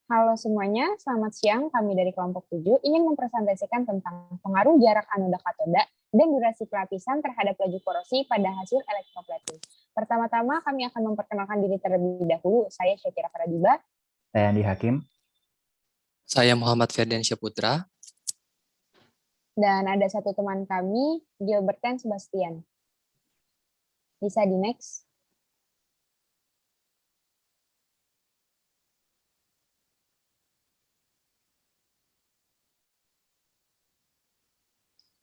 Halo semuanya, selamat siang. Kami dari kelompok 7 ingin mempresentasikan tentang pengaruh jarak anoda katoda dan durasi pelapisan terhadap laju korosi pada hasil elektroplating. Pertama-tama kami akan memperkenalkan diri terlebih dahulu. Saya Syakira Faradiba. Saya Andi Hakim. Saya Muhammad Ferdiansyah Putra. Dan ada satu teman kami, Gilbertan Sebastian. Bisa di next.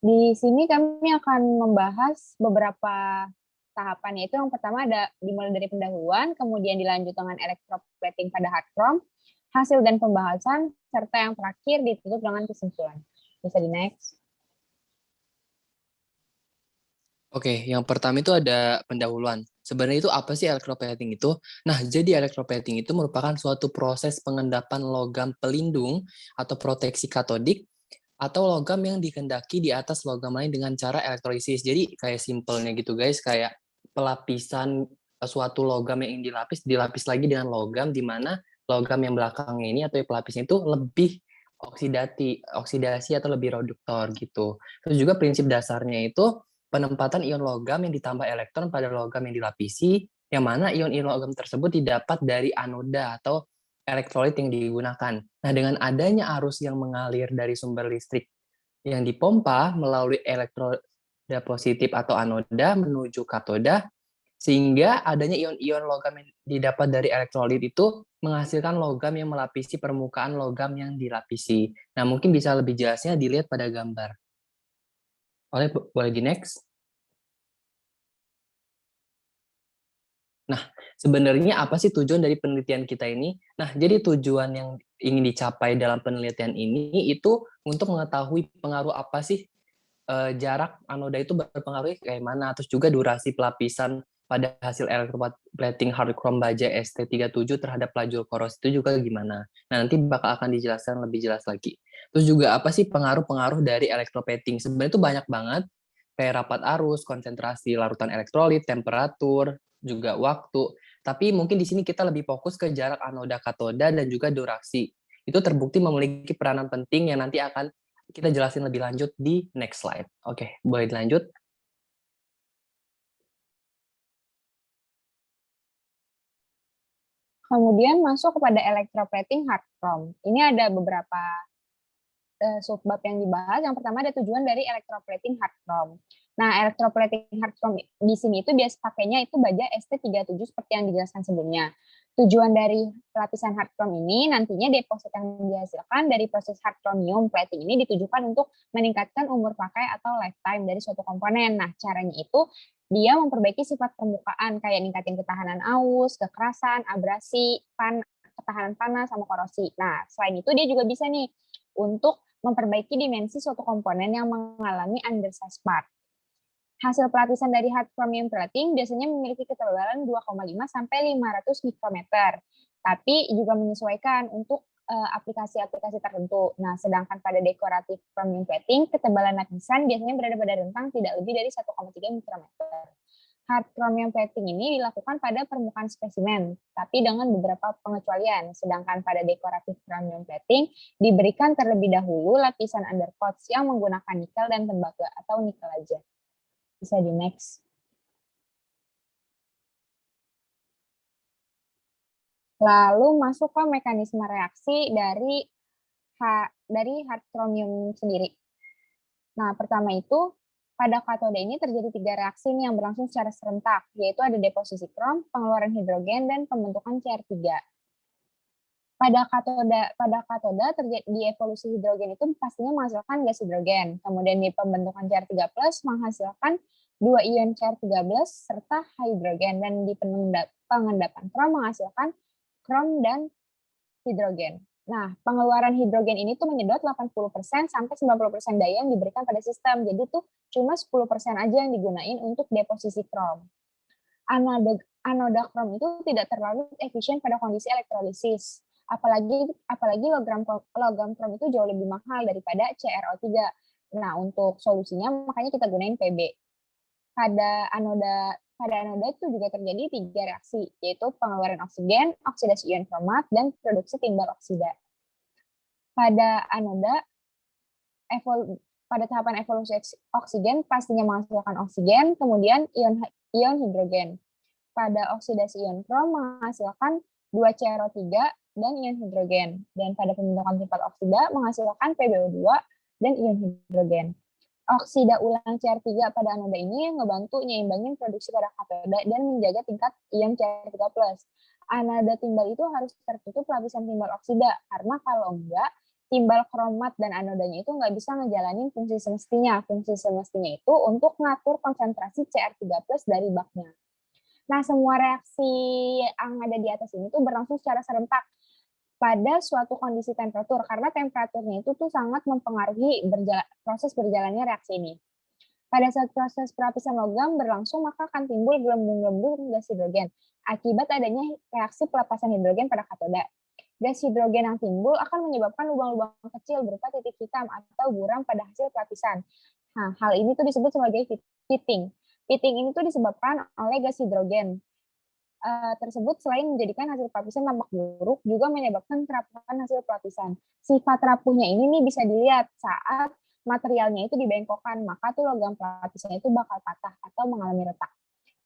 Di sini kami akan membahas beberapa tahapan, yaitu yang pertama ada dimulai dari pendahuluan, kemudian dilanjut dengan electroplating pada hard chrome, hasil dan pembahasan, serta yang terakhir ditutup dengan kesimpulan. Bisa di next. Oke, yang pertama itu ada pendahuluan. Sebenarnya itu apa sih electroplating itu? Nah, jadi electroplating itu merupakan suatu proses pengendapan logam pelindung atau proteksi katodik atau logam yang dikendaki di atas logam lain dengan cara elektrolisis. Jadi kayak simpelnya gitu guys, kayak pelapisan suatu logam yang dilapis lagi dengan logam di mana logam yang belakangnya ini atau pelapisnya itu lebih oksidasi atau lebih reduktor gitu. Terus juga prinsip dasarnya itu penempatan ion logam yang ditambah elektron pada logam yang dilapisi, yang mana ion-ion logam tersebut didapat dari anoda atau elektrolit yang digunakan. Nah, dengan adanya arus yang mengalir dari sumber listrik yang dipompa melalui elektroda positif atau anoda menuju katoda, sehingga adanya ion-ion logam yang didapat dari elektrolit itu menghasilkan logam yang melapisi permukaan logam yang dilapisi. Nah, mungkin bisa lebih jelasnya dilihat pada gambar. Boleh di next. Nah, sebenarnya apa sih tujuan dari penelitian kita ini? Nah, jadi tujuan yang ingin dicapai dalam penelitian ini itu untuk mengetahui pengaruh apa sih jarak anoda itu berpengaruh kayak mana, terus juga durasi pelapisan pada hasil electroplating hard chrome baja ST37 terhadap laju korosi itu juga gimana. Nah, nanti bakal akan dijelaskan lebih jelas lagi. Terus juga apa sih pengaruh-pengaruh dari electroplating? Sebenarnya itu banyak banget, kayak rapat arus, konsentrasi larutan elektrolit, temperatur, juga waktu. Tapi mungkin di sini kita lebih fokus ke jarak anoda katoda dan juga durasi. Itu terbukti memiliki peranan penting yang nanti akan kita jelasin lebih lanjut di next slide. Oke, boleh dilanjut. Kemudian masuk kepada electroplating hard chrome. Ini ada beberapa subbab yang dibahas. Yang pertama ada tujuan dari electroplating hard chrome. Nah, electroplating hard chrome di sini itu biasa pakainya itu baja ST37 seperti yang dijelaskan sebelumnya. Tujuan dari lapisan hard chrome ini nantinya deposit yang dihasilkan dari proses hard chromium plating ini ditujukan untuk meningkatkan umur pakai atau lifetime dari suatu komponen. Nah, caranya itu dia memperbaiki sifat permukaan kayak ningkatin ketahanan aus, kekerasan, abrasi, ketahanan panas, sama korosi. Nah, selain itu dia juga bisa nih untuk memperbaiki dimensi suatu komponen yang mengalami undersize part. Hasil pelapisan dari hard chromium plating biasanya memiliki ketebalan 2,5 sampai 500 mikrometer, tapi juga menyesuaikan untuk aplikasi-aplikasi tertentu. Nah, sedangkan pada dekoratif chromium plating, ketebalan lapisan biasanya berada pada rentang tidak lebih dari 1,3 mikrometer. Hard chromium plating ini dilakukan pada permukaan spesimen, tapi dengan beberapa pengecualian. Sedangkan pada dekoratif chromium plating diberikan terlebih dahulu lapisan undercoats yang menggunakan nikel dan tembaga atau nikel aja. Bisa di next. Lalu masuk ke mekanisme reaksi dari hard chromium sendiri. Nah, pertama itu pada katode ini terjadi 3 reaksi yang berlangsung secara serentak, yaitu ada deposisi krom, pengeluaran hidrogen, dan pembentukan CR3. Pada katoda terjadi di evolusi hidrogen itu pastinya menghasilkan gas hidrogen. Kemudian di pembentukan CR3+ menghasilkan 2 ion CR13 serta hidrogen, dan di pengendapan krom menghasilkan krom dan hidrogen. Nah, pengeluaran hidrogen ini tuh menyedot 80% sampai 90% daya yang diberikan pada sistem. Jadi tuh cuma 10% aja yang digunain untuk deposisi krom. Anoda krom itu tidak terlalu efisien pada kondisi elektrolisis. Apalagi logam krom itu jauh lebih mahal daripada CrO3. Nah, untuk solusinya makanya kita gunain Pb. Pada anoda Pada anoda itu juga terjadi 3 reaksi, yaitu pengeluaran oksigen, oksidasi ion kromat, dan produksi timbal oksida. Pada anoda, pada tahapan evolusi oksigen pastinya menghasilkan oksigen, kemudian ion hidrogen. Pada oksidasi ion krom menghasilkan 2CrO3 dan ion hidrogen. Dan pada pembentukan timbal oksida menghasilkan PbO2 dan ion hidrogen. Oksida ulang Cr3 pada anoda ini ngebantu nyimbangin produksi pada katoda dan menjaga tingkat ion Cr3+. Anoda timbal itu harus tertutup lapisan timbal oksida, karena kalau enggak, timbal kromat dan anodanya itu nggak bisa ngejalanin fungsi semestinya. Fungsi semestinya itu untuk ngatur konsentrasi Cr3+ dari baknya. Nah, semua reaksi yang ada di atas ini tuh berlangsung secara serentak pada suatu kondisi temperatur, karena temperaturnya itu tuh sangat mempengaruhi proses berjalannya reaksi ini. Pada saat proses pelapisan logam berlangsung, maka akan timbul gelembung-gelembung gas hidrogen akibat adanya reaksi pelepasan hidrogen pada katoda. Gas hidrogen yang timbul akan menyebabkan lubang-lubang kecil berupa titik hitam atau buram pada hasil pelapisan. Nah, hal ini tuh disebut sebagai pitting. Pitting ini tuh disebabkan oleh gas hidrogen tersebut. Selain menjadikan hasil pelapisan tampak buruk, juga menyebabkan kerapuhan hasil pelapisan. Sifat rapuhnya ini nih bisa dilihat saat materialnya itu dibengkokkan, maka tuh logam pelapisnya itu bakal patah atau mengalami retak.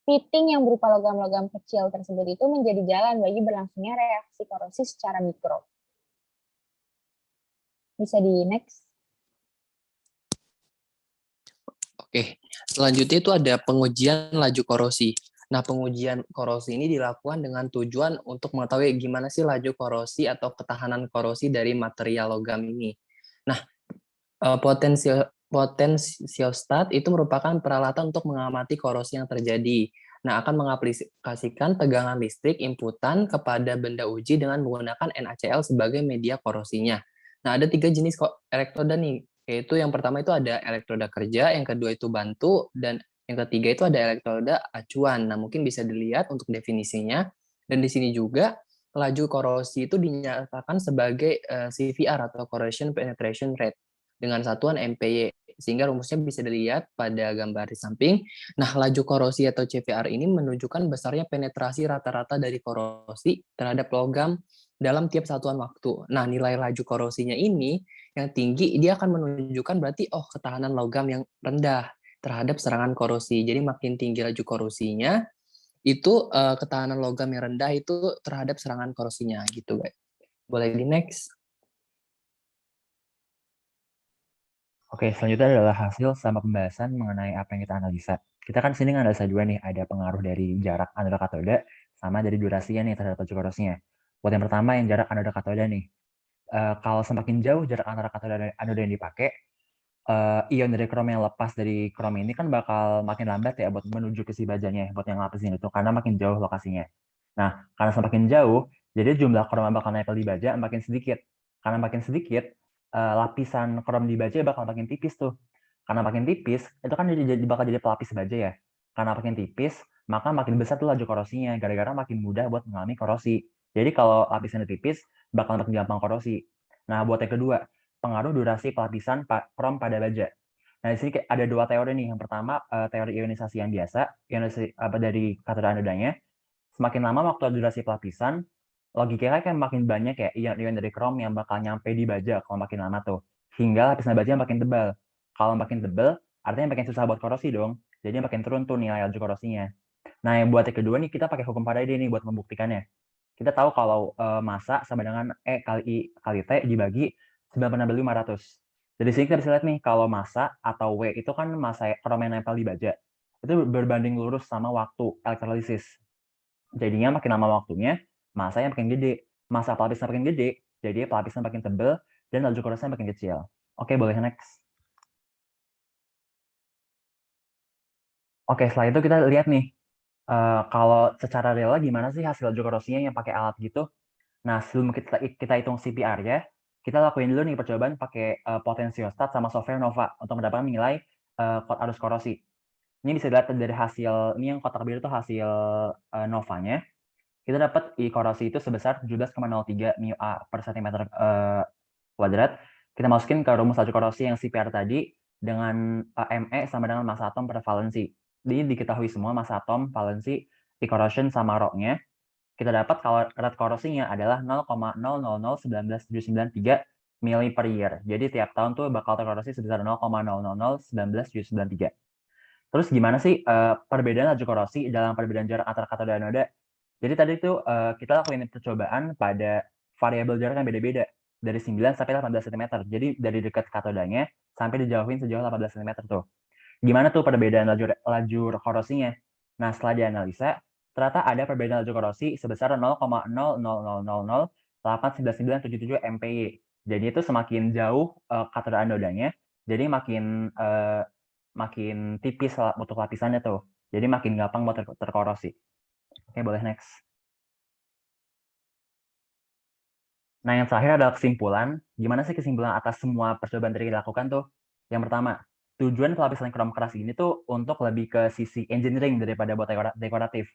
Pitting yang berupa logam-logam kecil tersebut itu menjadi jalan bagi berlangsungnya reaksi korosi secara mikro. Bisa di next. Oke, selanjutnya itu ada pengujian laju korosi. Nah, pengujian korosi ini dilakukan dengan tujuan untuk mengetahui gimana sih laju korosi atau ketahanan korosi dari material logam ini. Nah, potensiostat itu merupakan peralatan untuk mengamati korosi yang terjadi. Nah, akan mengaplikasikan tegangan listrik inputan kepada benda uji dengan menggunakan NaCl sebagai media korosinya. Nah, ada 3 jenis elektroda nih, yaitu yang pertama itu ada elektroda kerja, yang kedua itu bantu, dan yang ketiga itu ada elektroda acuan. Nah, mungkin bisa dilihat untuk definisinya. Dan di sini juga laju korosi itu dinyatakan sebagai CVR atau corrosion penetration rate dengan satuan MPY, sehingga rumusnya bisa dilihat pada gambar di samping. Nah, laju korosi atau CVR ini menunjukkan besarnya penetrasi rata-rata dari korosi terhadap logam dalam tiap satuan waktu. Nah, nilai laju korosinya ini yang tinggi, dia akan menunjukkan berarti, ketahanan logam yang rendah terhadap serangan korosi. Jadi makin tinggi laju korosinya, itu ketahanan logam yang rendah itu terhadap serangan korosinya gitu, guys. Boleh di next. Oke, selanjutnya adalah hasil sama pembahasan mengenai apa yang kita analisa. Kita kan sini analisa juga nih, ada pengaruh dari jarak anoda katoda sama dari durasinya nih terhadap laju korosinya. Buat yang pertama yang jarak anoda katoda nih. Kalau semakin jauh jarak antara katoda dan anoda yang dipakai, ion dari krom yang lepas dari krom ini kan bakal makin lambat ya buat menuju ke si bajanya, buat yang lapisin itu, karena makin jauh lokasinya. Nah, karena semakin jauh, jadi jumlah krom yang bakal nempel di baja makin sedikit. Karena makin sedikit, lapisan krom di baja bakal makin tipis tuh. Karena makin tipis, itu kan bakal jadi pelapis baja ya. Karena makin tipis, maka makin besar tuh laju korosinya, gara-gara makin mudah buat mengalami korosi. Jadi kalau lapisannya tipis, bakal makin gampang korosi. Nah, buat yang kedua, pengaruh durasi pelapisan krom pada baja. Nah, di sini ada 2 teori nih. Yang pertama, teori ionisasi yang biasa, ionisasi dari katoda anodanya. Semakin lama waktu durasi pelapisan, logikanya kan makin banyak ya ion-ion dari krom yang bakal nyampe di baja kalau makin lama tuh. Hingga lapisan baja makin tebal. Kalau makin tebal, artinya makin susah buat korosi dong. Jadi makin turun tuh nilai laju korosinya. Nah, yang buat yang kedua nih, kita pakai hukum Faraday nih buat membuktikannya. Kita tahu kalau massa sama dengan E kali I kali T dibagi 9/500. Jadi sini kita bisa lihat nih, kalau massa atau W itu kan massa krom yang nempel di baja. Itu berbanding lurus sama waktu elektrolisis. Jadinya makin lama waktunya, masanya makin gede. Massa pelapisnya makin gede, jadi pelapisnya makin tebal, dan laju korosinya makin kecil. Oke, boleh next. Oke, setelah itu kita lihat nih, kalau secara real gimana sih hasil laju korosinya yang pakai alat gitu. Nah, sebelum kita hitung CPR ya, kita lakuin dulu nih percobaan pakai potensiostat sama software Nova untuk mendapatkan nilai arus korosi. Ini bisa dilihat dari hasil, ini yang kotak biru itu hasil Novanya. Kita dapat I korosi itu sebesar 17,03 μA per cm kuadrat. Kita masukin ke rumus laju korosi yang CPR tadi dengan ME sama dengan massa atom per valensi. diketahui semua massa atom, valensi, P-corrosion, sama Rho-nya. Kita dapat kalau rate korosinya adalah 0,00197993 mili per year. Jadi tiap tahun tuh bakal terkorosi sebesar 0,00197993. Terus gimana sih perbedaan laju korosi dalam perbedaan jarak antara katoda dan anoda? Jadi tadi tuh kita lakuin percobaan pada variabel jarak yang beda-beda dari 9 sampai 18 cm. Jadi dari dekat katodanya sampai dijauhin sejauh 18 cm tuh. Gimana tuh perbedaan laju korosinya? Nah, setelah dianalisa, ternyata ada perbedaan laju korosi sebesar 0,0000089977 MPy. Jadi itu semakin jauh katoda anodanya, jadi makin tipis untuk lapisannya tuh. Jadi makin gampang buat terkorosi. Oke, boleh next. Nah, yang terakhir adalah kesimpulan. Gimana sih kesimpulan atas semua percobaan tadi dilakukan tuh? Yang pertama, tujuan pelapisan krom keras ini tuh untuk lebih ke sisi engineering daripada buat dekoratif.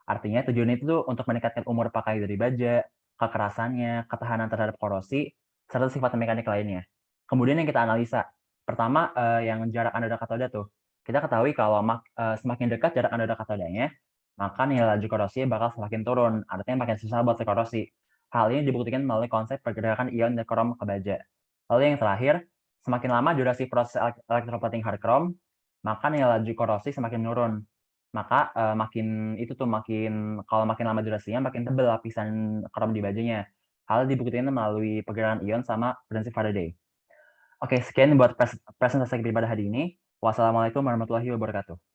Artinya tujuan itu tuh untuk meningkatkan umur pakai dari baja, kekerasannya, ketahanan terhadap korosi, serta sifat mekanik lainnya. Kemudian yang kita analisa, pertama yang jarak anoda katoda tuh. Kita ketahui kalau semakin dekat jarak anoda katodanya, maka nilai laju korosi bakal semakin turun, artinya makin susah buat terkorosi. Hal ini dibuktikan melalui konsep pergerakan ion dari krom ke baja. Lalu yang terakhir, semakin lama durasi proses electroplating hard chrome, maka nilai laju korosi semakin menurun. Maka kalau makin lama durasinya, makin tebal lapisan krom di bajanya. Hal dibuktikan melalui pergerakan ion sama prinsip Faraday. Oke, sekian buat presentasi kita pada hari ini. Wassalamualaikum warahmatullahi wabarakatuh.